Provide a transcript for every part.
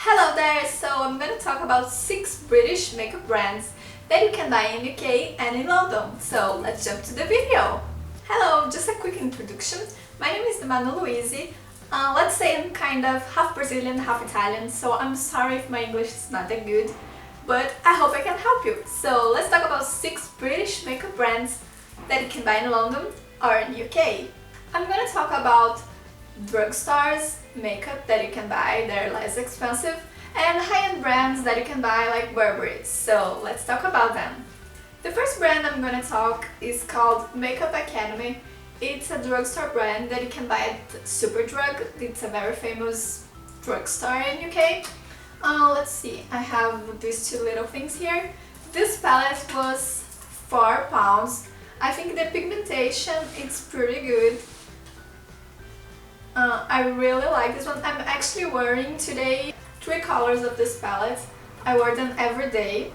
Hello there! So I'm going to talk about 6 British makeup brands that you can buy in UK and in London. So let's jump to the video! Hello, just a quick introduction. My name is Luisi. Let's say I'm kind of half Brazilian, half Italian, so I'm sorry if my English is not that good, but I hope I can help you. So let's talk about 6 British makeup brands that you can buy in London or in UK. I'm going to talk about drugstores makeup that you can buy, they're less expensive, and high-end brands that you can buy like Burberry. So let's talk about them. The first brand I'm going to talk is called Makeup Academy. It's a drugstore brand that you can buy at Superdrug. It's a very famous drugstore in UK. Let's see, I have these 2 little things here. This palette was £4. I think the pigmentation is pretty good. I really like this one. I'm actually wearing today 3 colors of this palette. I wear them every day.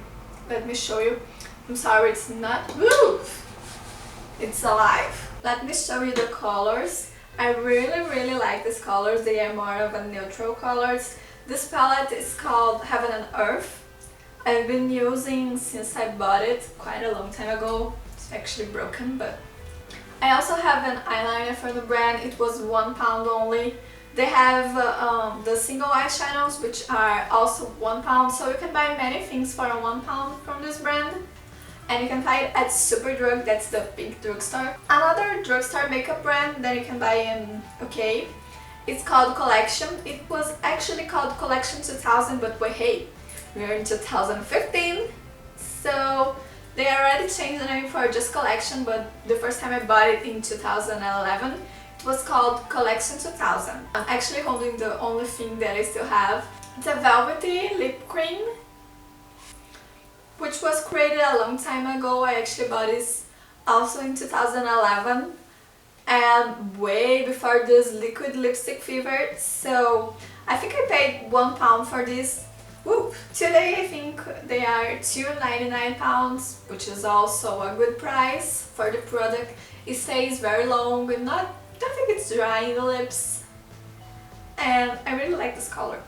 Let me show you. I'm sorry, it's not... Woo! It's alive. Let me show you the colors. I really like these colors. They are more of a neutral colors. This palette is called Heaven and Earth. I've been using since I bought it quite a long time ago. It's actually broken, but I also have an eyeliner from the brand. It was £1 only. They have the single eyeshadows, which are also £1, so you can buy many things for £1 from this brand. And you can find it at Superdrug, that's the pink drugstore. Another drugstore makeup brand that you can buy in UK, it's called Collection. It was actually called Collection 2000, but hey, we're in 2015, so they already changed the name for just Collection, but the first time I bought it in 2011, it was called Collection 2000. I'm actually holding the only thing that I still have. It's a velvety lip cream, which was created a long time ago. I actually bought this also in 2011 and way before this liquid lipstick fever, so I think I paid £1 for this. Woo. Today I think they are £2.99, which is also a good price for the product. It stays very long and don't think it's dry in the lips, and I really like this color.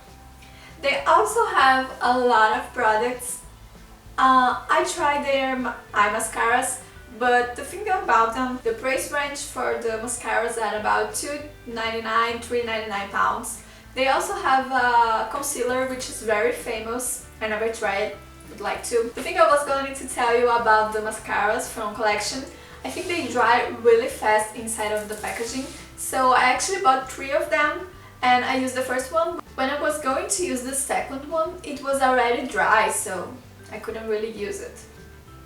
They also have a lot of products. I tried their eye mascaras, but the thing about them, the price range for the mascaras are about £2.99, £3.99. They also have a concealer which is very famous. I never tried it, would like to. The thing I was going to tell you about the mascaras from Collection, I think they dry really fast inside of the packaging. So I actually bought 3 of them and I used the first one. When I was going to use the second one, it was already dry, so I couldn't really use it.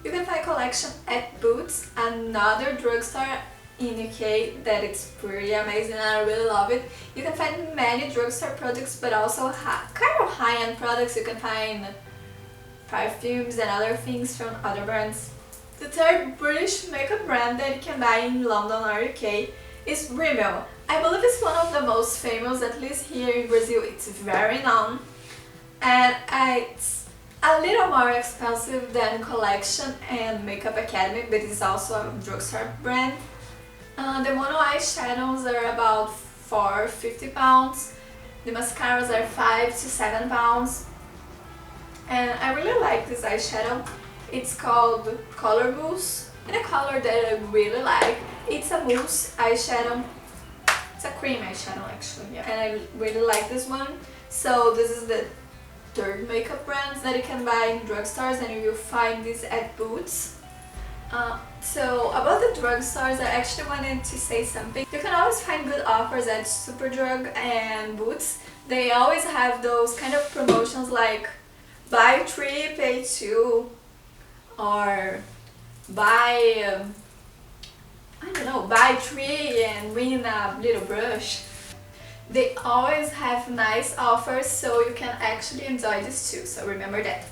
You can find Collection at Boots, another drugstore in UK that it's pretty amazing and I really love it. You can find many drugstore products, but also kind of high-end products. You can find perfumes and other things from other brands. The third British makeup brand that you can buy in London or UK is Rimmel. I believe it's one of the most famous, at least here in Brazil. It's very known and it's a little more expensive than Collection and Makeup Academy, but it's also a drugstore brand. The mono eyeshadows are about £4.50, the mascaras are £5 to £7, and I really like this eyeshadow. It's called Color Mousse, and a color that I really like. It's a mousse eyeshadow. It's a cream eyeshadow actually, yeah. And I really like this one. So this is the third makeup brands that you can buy in drugstores, and you will find this at Boots. So about the drugstores, I actually wanted to say something. You can always find good offers at Superdrug and Boots. They always have those kind of promotions like buy 3, pay 2, or buy, I don't know, buy 3 and win a little brush. They always have nice offers, so you can actually enjoy this too, so remember that.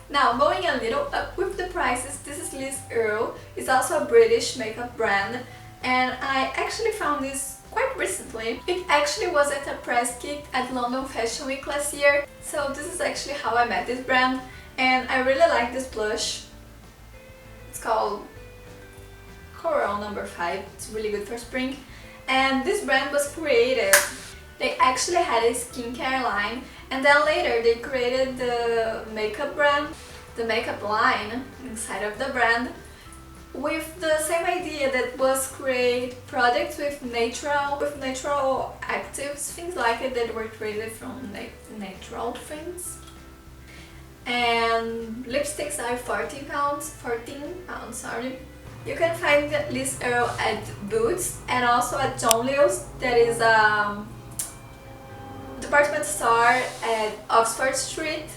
Now, going a little up with the prices, this is Liz Earle. It's also a British makeup brand, and I actually found this quite recently. It actually was at a press kit at London Fashion Week last year, so this is actually how I met this brand, and I really like this blush. It's called Coral No. 5, it's really good for spring, and this brand was created They actually had a skincare line, and then later they created the makeup brand, the makeup line inside of the brand, with the same idea that was create products with natural actives, things like it that were created from natural things. And lipsticks are 14 pounds, sorry. You can find Liz Earle at Boots and also at Jonh Lewis, that is a department store at Oxford Street.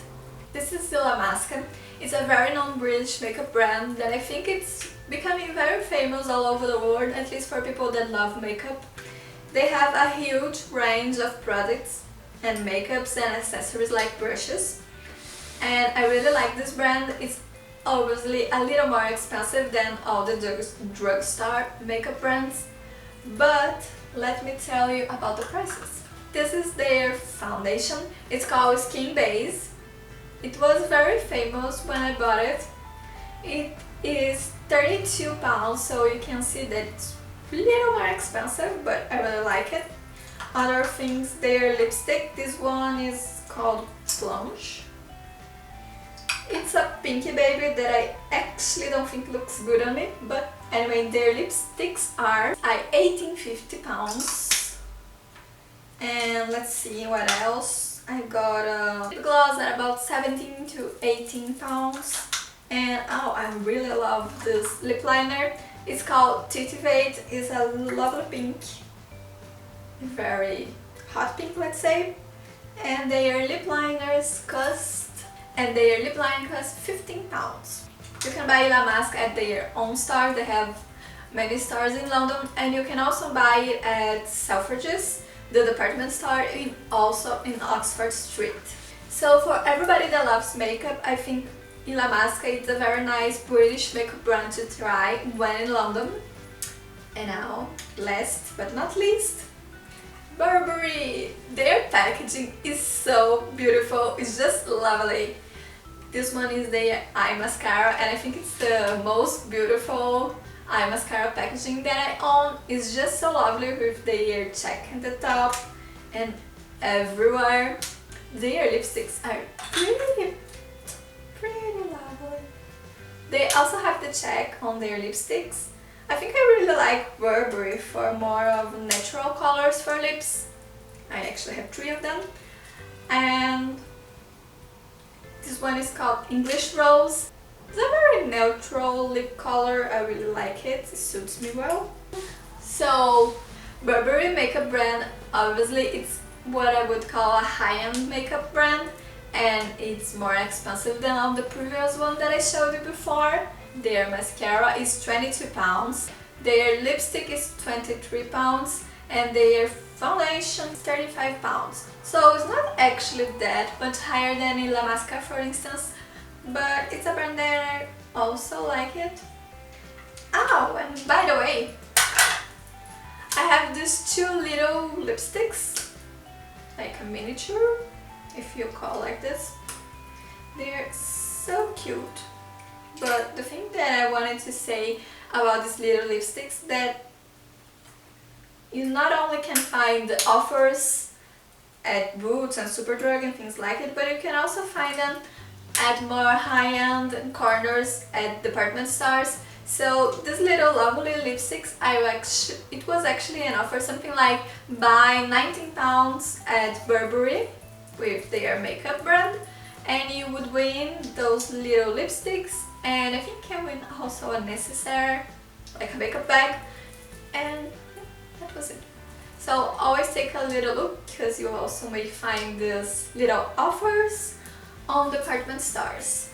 This is Illamasqua. It's a very known British makeup brand that I think it's becoming very famous all over the world, at least for people that love makeup. They have a huge range of products and makeups and accessories like brushes. And I really like this brand. It's obviously a little more expensive than all the drugstore makeup brands, but let me tell you about the prices. This is their foundation. It's called Skin Base. It was very famous when I bought it. It is 32 pounds, so you can see that it's a little more expensive, but I really like it. Other things, their lipstick. This one is called Plunge. It's a pinky baby that I actually don't think looks good on me, but anyway, their lipsticks are 1850 pounds. And let's see what else. I got a lip gloss at about 17 to 18 pounds. And oh, I really love this lip liner. It's called Titivate. It's a lovely pink, very hot pink, let's say. And their lip liners cost 15 pounds. You can buy Illamasqua at their own store. They have many stores in London, and you can also buy it at Selfridges, the department store, also in Oxford Street. So for everybody that loves makeup, I think Illamasqua is a very nice British makeup brand to try when in London. And now, last but not least, Burberry. Their packaging is so beautiful, it's just lovely. This one is their eye mascara, and I think it's the most beautiful eye mascara packaging that I own. It's just so lovely with their check at the top and everywhere. Their lipsticks are pretty lovely. They also have the check on their lipsticks. I think I really like Burberry for more of natural colors for lips. I actually have 3 of them. And this one is called English Rose. It's a very neutral lip color. I really like it. It suits me well. So Burberry makeup brand, obviously it's what I would call a high-end makeup brand, and it's more expensive than all the previous one that I showed you before. Their mascara is 22 pounds, their lipstick is 23 pounds, and their foundation is 35 pounds. So it's not actually that much higher than Illamasqua, for instance, but it's a brand that I also like it. Oh, and by the way, I have these 2 little lipsticks, like a miniature, if you call like this. They're so cute. But the thing that I wanted to say about these little lipsticks, that you not only can find offers at Boots and Superdrug and things like it, but you can also find them at more high-end corners at department stores. So these little lovely lipsticks, it was actually an offer, something like buy 19 pounds at Burberry with their makeup brand, and you would win those little lipsticks, and I think I win also a necessaire, like a makeup bag, and yeah, that was it. So always take a little look, because you also may find these little offers on department stores.